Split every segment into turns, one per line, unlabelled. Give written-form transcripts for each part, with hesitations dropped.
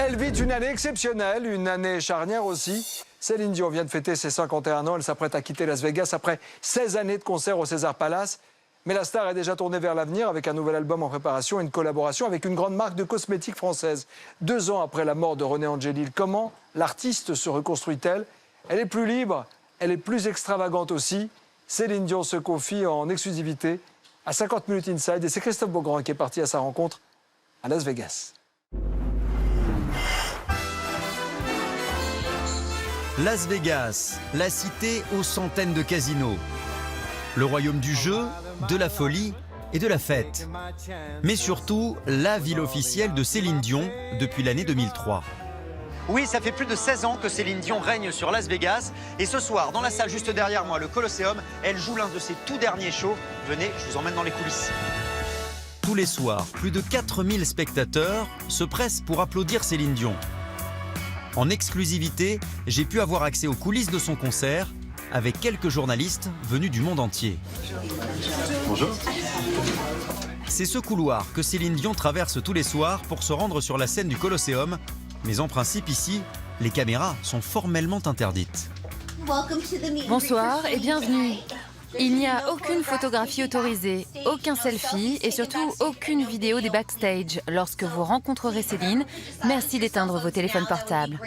Elle vit une année exceptionnelle, une année charnière aussi. Céline Dion vient de fêter ses 51 ans. Elle s'apprête à quitter Las Vegas après 16 années de concert au César Palace. Mais la star est déjà tournée vers l'avenir avec un nouvel album en préparation et une collaboration avec une grande marque de cosmétiques française. 2 ans après la mort de René Angélil, comment l'artiste se reconstruit-elle? Elle est plus libre, elle est plus extravagante aussi. Céline Dion se confie en exclusivité à 50 Minutes Inside et c'est Christophe Beaugrand qui est parti à sa rencontre à Las Vegas.
Las Vegas, la cité aux centaines de casinos. Le royaume du jeu, de la folie et de la fête. Mais surtout, la ville officielle de Céline Dion depuis l'année 2003.
Oui, ça fait plus de 16 ans que Céline Dion règne sur Las Vegas. Et ce soir, dans la salle juste derrière moi, le Colosseum, elle joue l'un de ses tout derniers shows. Venez, je vous emmène dans les coulisses.
Tous les soirs, plus de 4000 spectateurs se pressent pour applaudir Céline Dion. En exclusivité, j'ai pu avoir accès aux coulisses de son concert avec quelques journalistes venus du monde entier.
Bonjour.
C'est ce couloir que Céline Dion traverse tous les soirs pour se rendre sur la scène du Colosseum. Mais en principe, ici, les caméras sont formellement interdites.
Bonsoir et bienvenue. Il n'y a aucune photographie autorisée, aucun selfie et surtout aucune vidéo des backstage. Lorsque vous rencontrerez Céline, merci d'éteindre vos téléphones portables.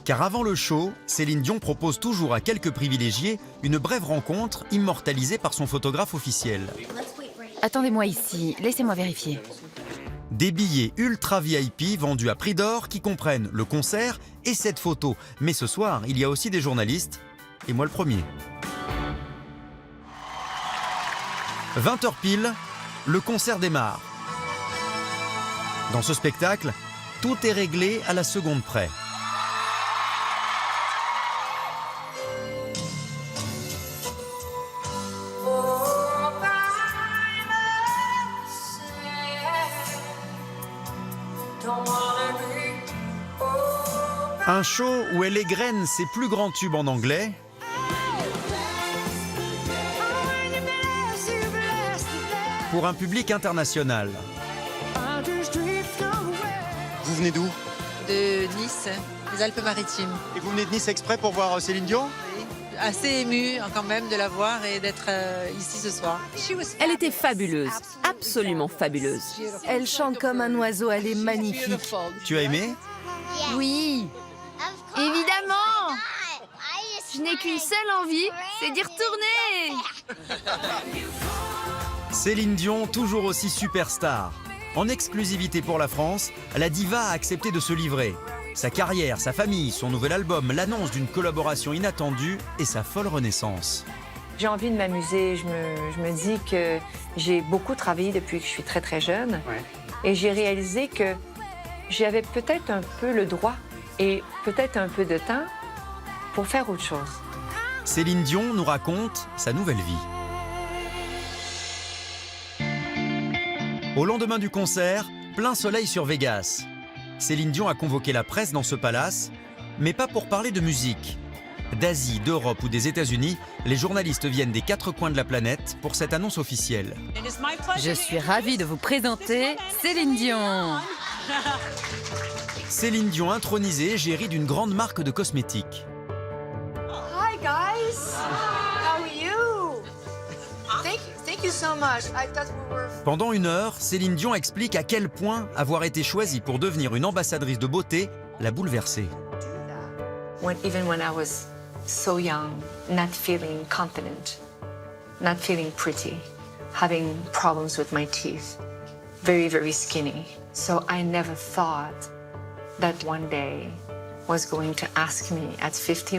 Car avant le show, Céline Dion propose toujours à quelques privilégiés une brève rencontre immortalisée par son photographe officiel.
Attendez-moi ici, laissez-moi vérifier.
Des billets ultra VIP vendus à prix d'or qui comprennent le concert et cette photo. Mais ce soir, il y a aussi des journalistes, et moi le premier. 20h pile, le concert démarre. Dans ce spectacle, tout est réglé à la seconde près. Un show où elle égrène ses plus grands tubes en anglais. Pour un public international.
Vous venez d'où?
De Nice, les Alpes-Maritimes.
Et vous venez de Nice exprès pour voir Céline Dion?
Oui. Assez émue quand même de la voir et d'être ici ce soir.
Elle était fabuleuse, absolument fabuleuse. Elle chante comme un oiseau, elle est magnifique.
Tu as aimé?
Oui, évidemment. Je n'ai qu'une seule envie, c'est d'y retourner.
Céline Dion, toujours aussi superstar. En exclusivité pour la France, la diva a accepté de se livrer. Sa carrière, sa famille, son nouvel album, l'annonce d'une collaboration inattendue et sa folle renaissance.
J'ai envie de m'amuser. Je me dis que j'ai beaucoup travaillé depuis que je suis très jeune.
Ouais.
Et j'ai réalisé que j'avais peut-être un peu le droit et peut-être un peu de temps pour faire autre chose.
Céline Dion nous raconte sa nouvelle vie. Au lendemain du concert, plein soleil sur Vegas. Céline Dion a convoqué la presse dans ce palace, mais pas pour parler de musique. D'Asie, d'Europe ou des États-Unis, les journalistes viennent des 4 coins de la planète pour cette annonce officielle.
Je suis ravie de vous présenter Céline Dion.
Céline Dion intronisée, égérie d'une grande marque de cosmétiques.
Hi guys, how are you? Thank you so much. I thought we were.
Pendant 1 heure, Céline Dion explique à quel point avoir été choisie pour devenir une ambassadrice de beauté l'a bouleversée.
Even when I was so young, not feeling confident, not feeling pretty, having problems with my teeth, very skinny. So I never thought that one day was going to ask me at 50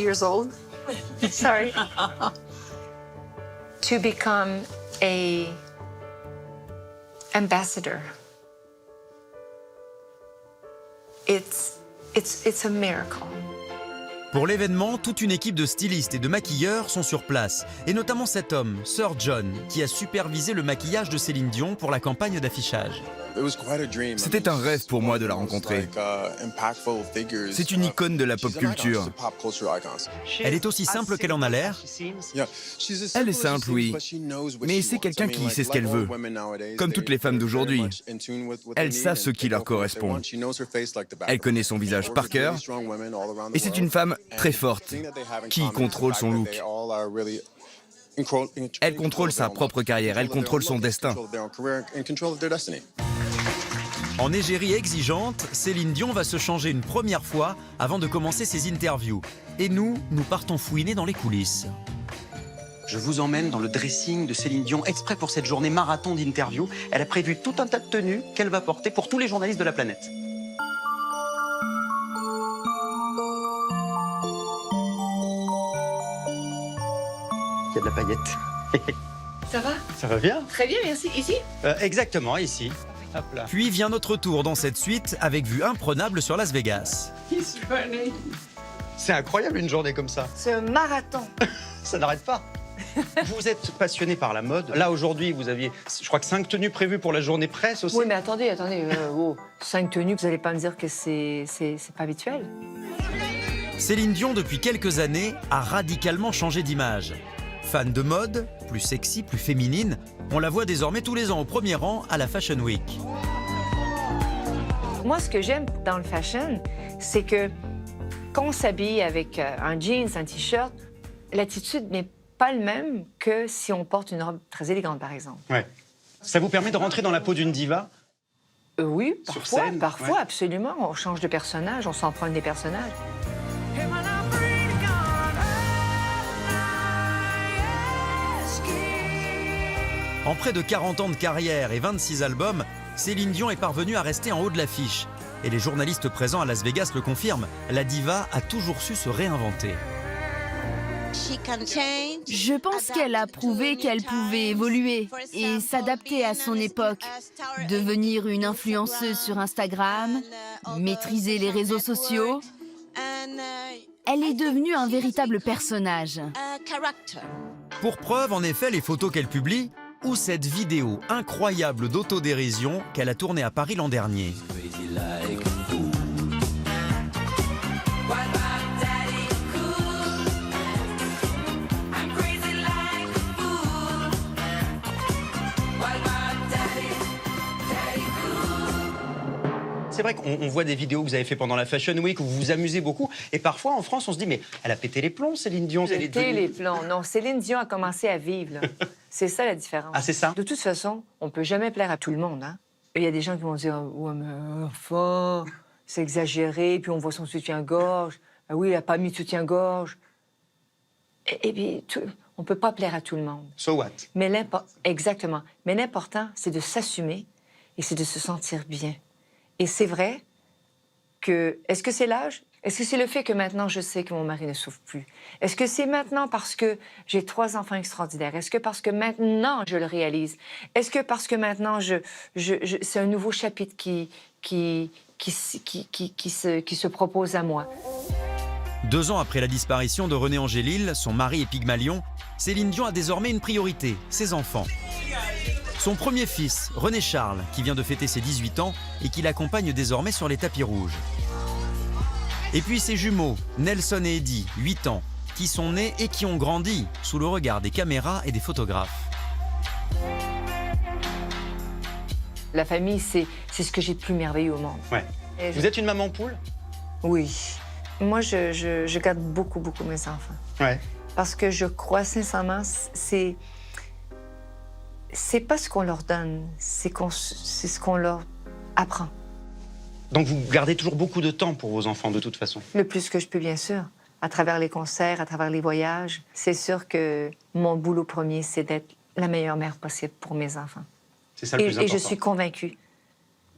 years old, sorry, to become a ambassador. It's a miracle.
Pour l'événement, toute une équipe de stylistes et de maquilleurs sont sur place, et notamment cet homme, Sir John, qui a supervisé le maquillage de Céline Dion pour la campagne d'affichage.
C'était un rêve pour moi de la rencontrer. C'est une icône de la pop culture.
Elle est aussi simple qu'elle en a l'air.
Elle est simple, oui, mais c'est quelqu'un qui sait ce qu'elle veut. Comme toutes les femmes d'aujourd'hui. Elles savent ce qui leur correspond. Elle connaît son visage par cœur. Et c'est une femme très forte, qui contrôle son look. Elle contrôle sa propre carrière, elle contrôle son destin.
En égérie exigeante, Céline Dion va se changer une première fois avant de commencer ses interviews. Et nous partons fouiner dans les coulisses.
Je vous emmène dans le dressing de Céline Dion, exprès pour cette journée marathon d'interviews. Elle a prévu tout un tas de tenues qu'elle va porter pour tous les journalistes de la planète. Il y a de la paillette.
Ça va?
Ça va bien?
Très bien, merci. Ici?
Exactement, ici. Hop là.
Puis vient notre tour dans cette suite avec vue imprenable sur Las Vegas.
C'est incroyable une journée comme ça.
C'est un marathon.
Ça n'arrête pas. Vous êtes passionné par la mode. Là, aujourd'hui, vous aviez, je crois que 5 tenues prévues pour la journée presse aussi.
Oui, mais attendez. 5 tenues, vous n'allez pas me dire que c'est pas habituel?
Céline Dion, depuis quelques années, a radicalement changé d'image. Fan de mode, plus sexy, plus féminine, on la voit désormais tous les ans au premier rang à la Fashion Week.
Moi, ce que j'aime dans le fashion, c'est que quand on s'habille avec un jeans, un t-shirt, l'attitude n'est pas le même que si on porte une robe très élégante, par exemple.
Ouais. Ça vous permet de rentrer dans la peau d'une diva?
Oui,
Sur
parfois,
scène,
parfois,
ouais.
absolument. On change de personnage, on s'emprunte des personnages.
En près de 40 ans de carrière et 26 albums, Céline Dion est parvenue à rester en haut de l'affiche. Et les journalistes présents à Las Vegas le confirment, la diva a toujours su se réinventer.
Je pense qu'elle a prouvé qu'elle pouvait évoluer et s'adapter à son époque, devenir une influenceuse sur Instagram, maîtriser les réseaux sociaux. Elle est devenue un véritable personnage.
Pour preuve, en effet, les photos qu'elle publie ou cette vidéo incroyable d'autodérision qu'elle a tournée à Paris l'an dernier.
C'est vrai qu'on voit des vidéos que vous avez fait pendant la Fashion Week où vous vous amusez beaucoup. Et parfois, en France, on se dit, mais elle a pété les plombs, Céline Dion.
Pété les plombs. Non, Céline Dion a commencé à vivre, là. C'est ça la différence.
Ah, c'est ça?
De toute façon, on ne peut jamais plaire à tout le monde, hein. Il y a des gens qui vont dire, ouais, mais enfin, c'est exagéré, puis on voit son soutien-gorge. Ah oui, il n'a pas mis de soutien-gorge. Et puis, on ne peut pas plaire à tout le monde.
So what?
Exactement. Mais l'important, c'est de s'assumer et c'est de se sentir bien. Et c'est vrai que... Est-ce que c'est l'âge? Est-ce que c'est le fait que maintenant, je sais que mon mari ne souffre plus? Est-ce que c'est maintenant parce que j'ai 3 enfants extraordinaires? Est-ce que parce que maintenant, je le réalise? Est-ce que parce que maintenant, c'est un nouveau chapitre qui se propose à moi?
2 ans après la disparition de René Angélil, son mari et Pygmalion, Céline Dion a désormais une priorité, ses enfants. Son premier fils, René Charles, qui vient de fêter ses 18 ans et qui l'accompagne désormais sur les tapis rouges. Et puis ses jumeaux, Nelson et Eddie, 8 ans, qui sont nés et qui ont grandi sous le regard des caméras et des photographes.
La famille, c'est ce que j'ai de plus merveilleux au monde.
Ouais. Vous êtes une maman poule?
Oui. Moi, je garde beaucoup, beaucoup mes enfants.
Ouais.
Parce que je crois sincèrement, c'est pas ce qu'on leur donne, c'est ce qu'on leur apprend.
Donc vous gardez toujours beaucoup de temps pour vos enfants, de toute façon?
Le plus que je peux, bien sûr. À travers les concerts, à travers les voyages. C'est sûr que mon boulot premier, c'est d'être la meilleure mère possible pour mes enfants.
C'est ça le plus important.
Et je suis convaincue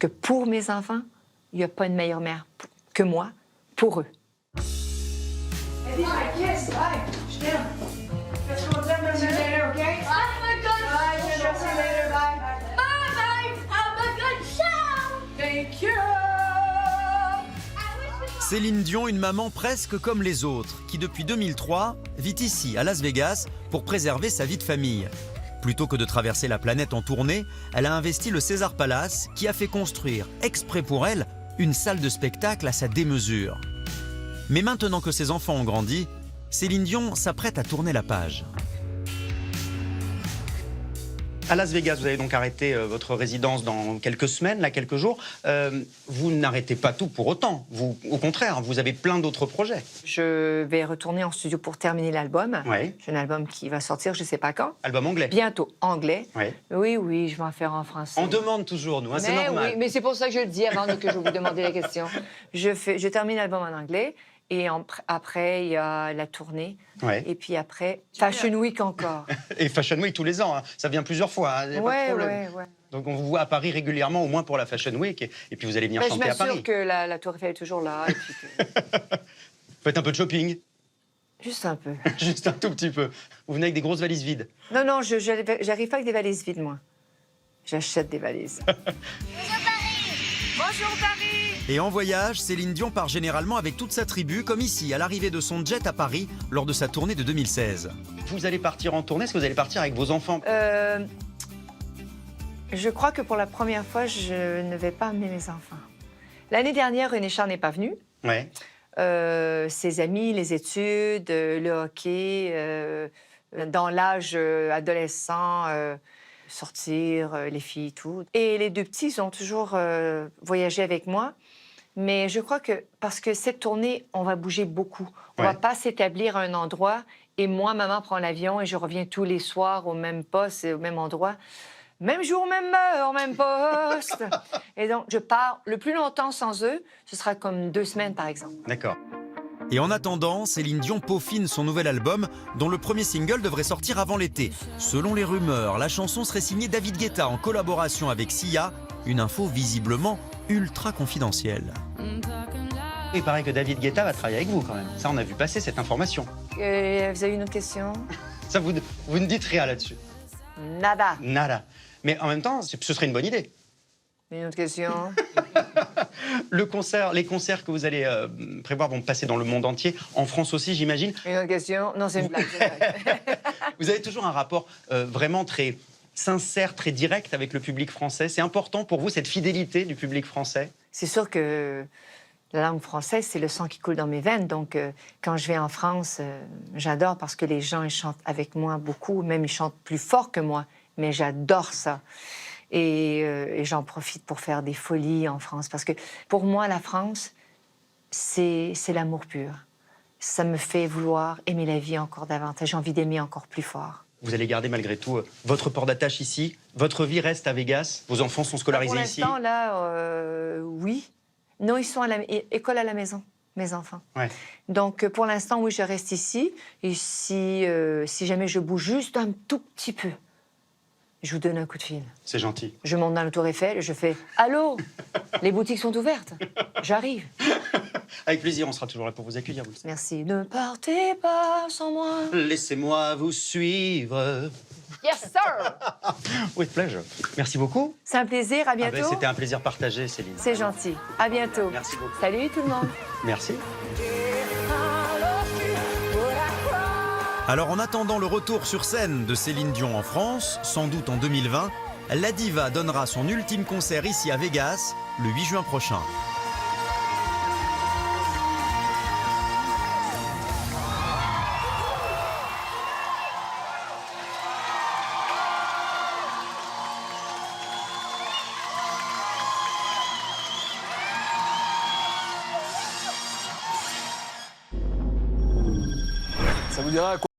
que pour mes enfants, il n'y a pas une meilleure mère que moi pour eux.
Céline Dion, une maman presque comme les autres, qui depuis 2003 vit ici, à Las Vegas, pour préserver sa vie de famille. Plutôt que de traverser la planète en tournée, elle a investi le César Palace qui a fait construire, exprès pour elle, une salle de spectacle à sa démesure. Mais maintenant que ses enfants ont grandi, Céline Dion s'apprête à tourner la page.
À Las Vegas, vous avez donc arrêté votre résidence dans quelques semaines, là, quelques jours. Vous n'arrêtez pas tout pour autant. Vous, au contraire, vous avez plein d'autres projets.
Je vais retourner en studio pour terminer l'album.
Oui.
J'ai un album qui va sortir, je ne sais pas quand.
Album anglais.
Bientôt, anglais.
Oui.
Oui, je vais en faire en français.
On demande toujours, nous, hein, c'est normal.
Oui, mais c'est pour ça que je le dis avant que je vous demande la question. Je termine l'album en anglais. Et après, il y a la tournée.
Ouais.
Et puis après, Fashion Week encore.
Et Fashion Week tous les ans, hein. Ça vient plusieurs fois. Hein. Y a pas de problème.
Ouais.
Donc on vous voit à Paris régulièrement, au moins pour la Fashion Week. Et puis vous allez venir chanter à Paris.
Je m'assure que la Tour Eiffel est toujours là. Et puis
Faites un peu de shopping.
Juste un peu.
Juste un tout petit peu. Vous venez avec des grosses valises vides.
Non, j'arrive pas avec des valises vides, moi. J'achète des valises.
Bonjour Paris.
Et en voyage, Céline Dion part généralement avec toute sa tribu, comme ici, à l'arrivée de son jet à Paris, lors de sa tournée de 2016.
Vous allez partir en tournée, est-ce que vous allez partir avec vos enfants?
Je crois que pour la première fois, je ne vais pas amener mes enfants. L'année dernière, René Char n'est pas venu.
Ouais.
Ses amis, les études, le hockey, dans l'âge adolescent, sortir, les filles, tout. Et les deux petits, ils ont toujours voyagé avec moi. Mais je crois que, parce que cette tournée, on va bouger beaucoup. On va pas s'établir à un endroit et moi, maman prend l'avion et je reviens tous les soirs au même poste et au même endroit. Même jour, même heure, même poste. Et donc, je pars le plus longtemps sans eux, ce sera comme 2 semaines, par exemple.
D'accord.
Et en attendant, Céline Dion peaufine son nouvel album, dont le premier single devrait sortir avant l'été. Selon les rumeurs, la chanson serait signée David Guetta en collaboration avec Sia, une info visiblement ultra confidentielle.
Il paraît que David Guetta va travailler avec vous quand même. Ça, on a vu passer cette information.
Vous avez une autre question?
Ça, vous ne dites rien là-dessus.
Nada.
Nada. Mais en même temps, ce serait une bonne idée.
Une autre question?
Les concerts que vous allez prévoir vont passer dans le monde entier, en France aussi, j'imagine.
Une autre question? Non, c'est une blague.
Vous avez toujours un rapport vraiment très sincère, très direct avec le public français. C'est important pour vous, cette fidélité du public français?
C'est sûr que la langue française, c'est le sang qui coule dans mes veines. Donc, quand je vais en France, j'adore parce que les gens ils chantent avec moi beaucoup. Même, ils chantent plus fort que moi. Mais j'adore ça. Et j'en profite pour faire des folies en France. Parce que pour moi, la France, c'est l'amour pur. Ça me fait vouloir aimer la vie encore davantage. J'ai envie d'aimer encore plus fort.
Vous allez garder malgré tout votre port d'attache ici. Votre vie reste à Vegas. Vos enfants sont scolarisés ici.
Pour l'instant, là, oui. Non, ils sont à école à la maison, mes enfants.
Ouais.
Donc, pour l'instant, oui, je reste ici. Et si jamais je bouge juste un tout petit peu, je vous donne un coup de fil.
C'est gentil.
Je monte dans la Tour Eiffel et je fais « Allô, les boutiques sont ouvertes. J'arrive. »
Avec plaisir, on sera toujours là pour vous accueillir, vous le savez.
Merci. Ne partez pas sans moi.
Laissez-moi vous suivre.
Yes, sir.
With pleasure. Merci beaucoup.
C'est un plaisir. À bientôt.
C'était un plaisir partagé, Céline.
C'est gentil. À bientôt.
Merci beaucoup.
Salut tout le monde.
Merci.
Alors en attendant le retour sur scène de Céline Dion en France, sans doute en 2020, la diva donnera son ultime concert ici à Vegas le 8 juin prochain.
Ça vous dira